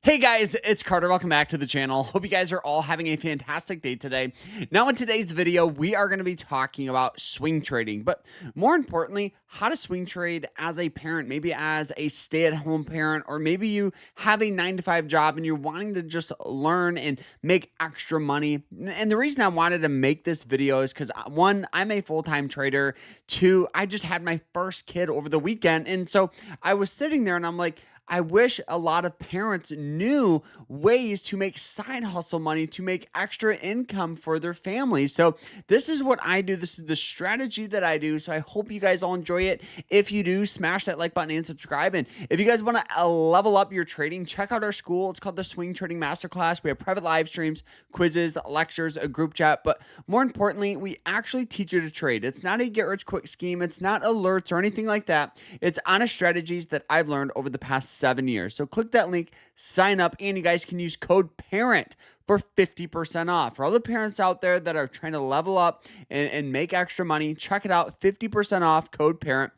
Hey guys, it's Carter. Welcome back to the channel. Hope you guys are all having a fantastic day today. Now in today's video, we are going to be talking about swing trading, but more importantly, how to swing trade as a parent, maybe as a stay-at-home parent, or maybe you have a 9-to-5 job and you're wanting to just learn and make extra money. And the reason I wanted to make this video is because one, I'm a full-time trader. Two, I just had my first kid over the weekend. And so I was sitting there and I'm like, I wish a lot of parents knew ways to make side hustle money, to make extra income for their families. So this is what I do. This is the strategy that I do. So I hope you guys all enjoy it. If you do, smash that like button and subscribe. And if you guys want to level up your trading, check out our school. It's called the Swing Trading Masterclass. We have private live streams, quizzes, lectures, a group chat. But more importantly, we actually teach you to trade. It's not a get-rich-quick scheme. It's not alerts or anything like that. It's honest strategies that I've learned over the past 7 years. So click that link, sign up, and you guys can use code PARENT for 50% off. For all the parents out there that are trying to level up and make extra money, check it out, 50% off, code PARENT.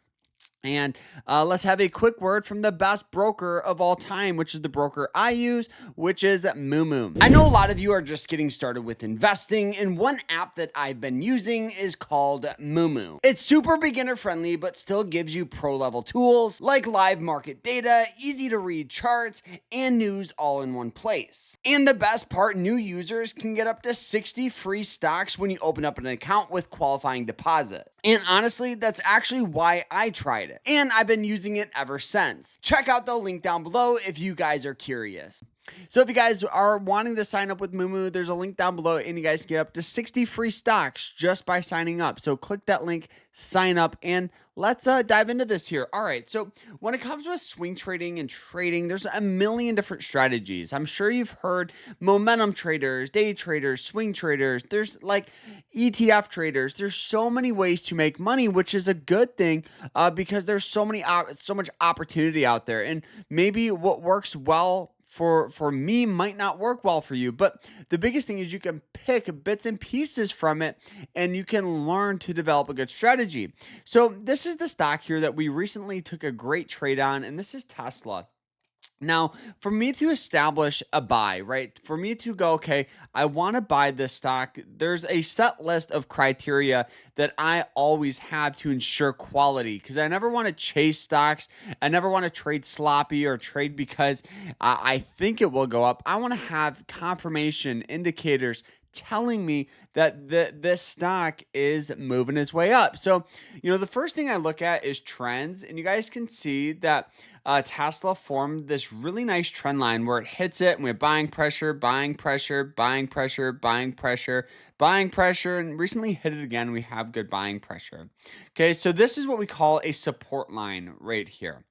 And let's have a quick word from the best broker of all time, which is the broker I use, which is Moomoo. I know a lot of you are just getting started with investing, and one app that I've been using is called Moomoo. It's super beginner friendly, but still gives you pro level tools like live market data, easy to read charts, and news all in one place. And the best part, new users can get up to 60 free stocks when you open up an account with qualifying deposit. And honestly, that's actually why I tried it. And I've been using it ever since. Check out the link down below if you guys are curious. So if you guys are wanting to sign up with Moomoo, there's a link down below and you guys get up to 60 free stocks just by signing up. So click that link, sign up, and let's dive into this here. All right, so when it comes to swing trading and trading, there's a million different strategies. I'm sure you've heard momentum traders, day traders, swing traders. There's like ETF traders. There's so many ways to make money, which is a good thing because there's so much opportunity out there. And maybe what works well for me might not work well for you, but the biggest thing is you can pick bits and pieces from it and you can learn to develop a good strategy. So this is the stock here that we recently took a great trade on, and this is Tesla. Now, for me to establish a buy, right? For me to go, okay, I want to buy this stock, there's a set list of criteria that I always have to ensure quality because I never want to chase stocks. I never want to trade sloppy or trade because I think it will go up. I want to have confirmation indicators telling me that this stock is moving its way up. So, the first thing I look at is trends, and you guys can see that Tesla formed this really nice trend line where it hits it, and we have buying pressure, buying pressure, buying pressure, buying pressure, buying pressure, and recently hit it again. We have good buying pressure. Okay, so this is what we call a support line right here.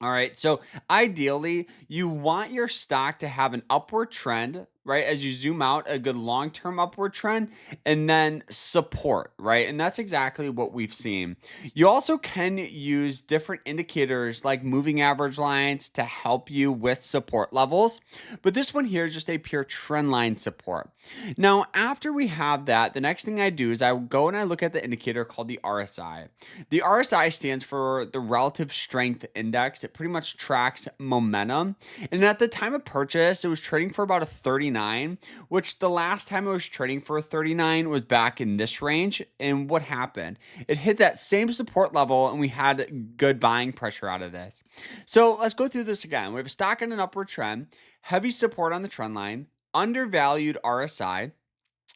All right, so ideally, you want your stock to have an upward trend, right? As you zoom out, a good long-term upward trend, and then support, right? And that's exactly what we've seen. You also can use different indicators like moving average lines to help you with support levels, but this one here is just a pure trend line support. Now, after we have that, the next thing I do is I go and I look at the indicator called the RSI. The RSI stands for the Relative Strength Index. It pretty much tracks momentum. And at the time of purchase, it was trading for about a 39, which the last time it was trading for a 39 was back in this range. And what happened? It hit that same support level and we had good buying pressure out of this. So let's go through this again. We have a stock on an upward trend, heavy support on the trend line, undervalued RSI.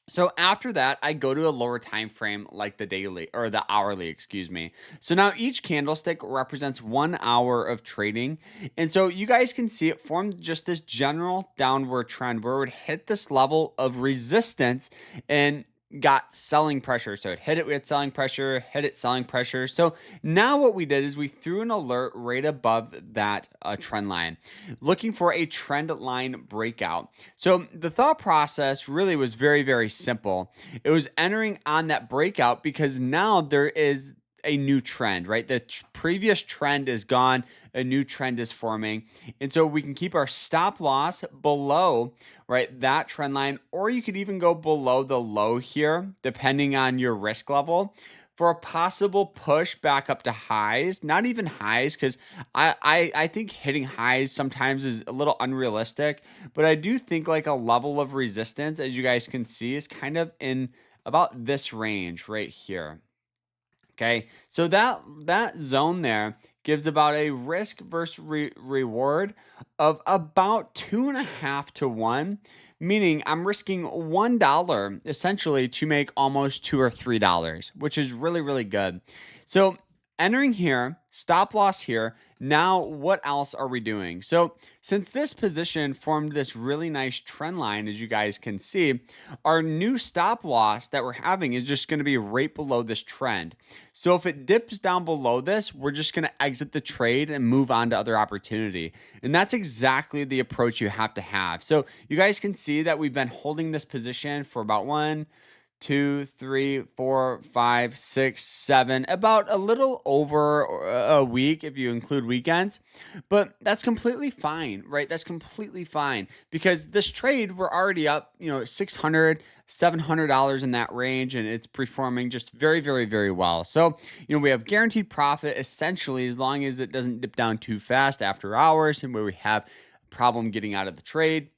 So after that, I go to a lower time frame like the daily or the hourly, excuse me. So now each candlestick represents 1 hour of trading. And so you guys can see it formed just this general downward trend where it would hit this level of resistance and got selling pressure. So it hit it, we had selling pressure, hit it, selling pressure. So now what we did is we threw an alert right above that trend line, looking for a trend line breakout. So the thought process really was very, very simple. It was entering on that breakout because now there is a new trend, right? The previous trend is gone. A new trend is forming. And so we can keep our stop loss below, right, that trend line, or you could even go below the low here, depending on your risk level. for a possible push back up to highs, not even highs, because I think hitting highs sometimes is a little unrealistic, but I do think like a level of resistance, as you guys can see, is kind of in about this range right here. Okay, so that zone there gives about a risk versus reward of about 2.5 to 1, meaning I'm risking $1 essentially to make almost $2 or $3, which is really really good. So entering here, stop loss here. Now, what else are we doing? So since this position formed this really nice trend line, as you guys can see, our new stop loss that we're having is just going to be right below this trend. So if it dips down below this, we're just going to exit the trade and move on to other opportunity. And that's exactly the approach you have to have. So you guys can see that we've been holding this position for about 1, 2, 3, 4, 5, 6, 7, about a little over a week if you include weekends. But that's completely fine, right? That's completely fine because this trade, we're already up, $600, $700 in that range, and it's performing just very, very, very well. So, we have guaranteed profit essentially as long as it doesn't dip down too fast after hours and where we have a problem getting out of the trade.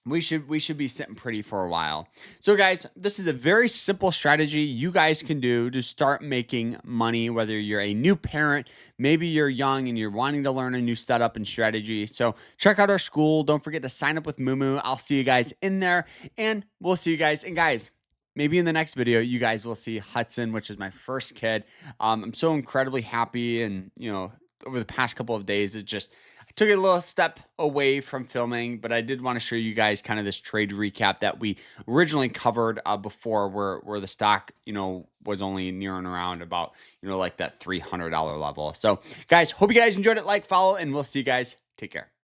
We should be sitting pretty for a while. So guys, this is a very simple strategy you guys can do to start making money, whether you're a new parent, maybe you're young and you're wanting to learn a new setup and strategy. So check out our school. Don't forget to sign up with Mumu. I'll see you guys in there, and we'll see you guys. And guys, maybe in the next video, you guys will see Hudson, which is my first kid. I'm so incredibly happy, and over the past couple of days, I took it a little step away from filming, but I did want to show you guys kind of this trade recap that we originally covered before, where the stock, was only nearing around about, like that $300 level. So guys, hope you guys enjoyed it. Like, follow, and we'll see you guys. Take care.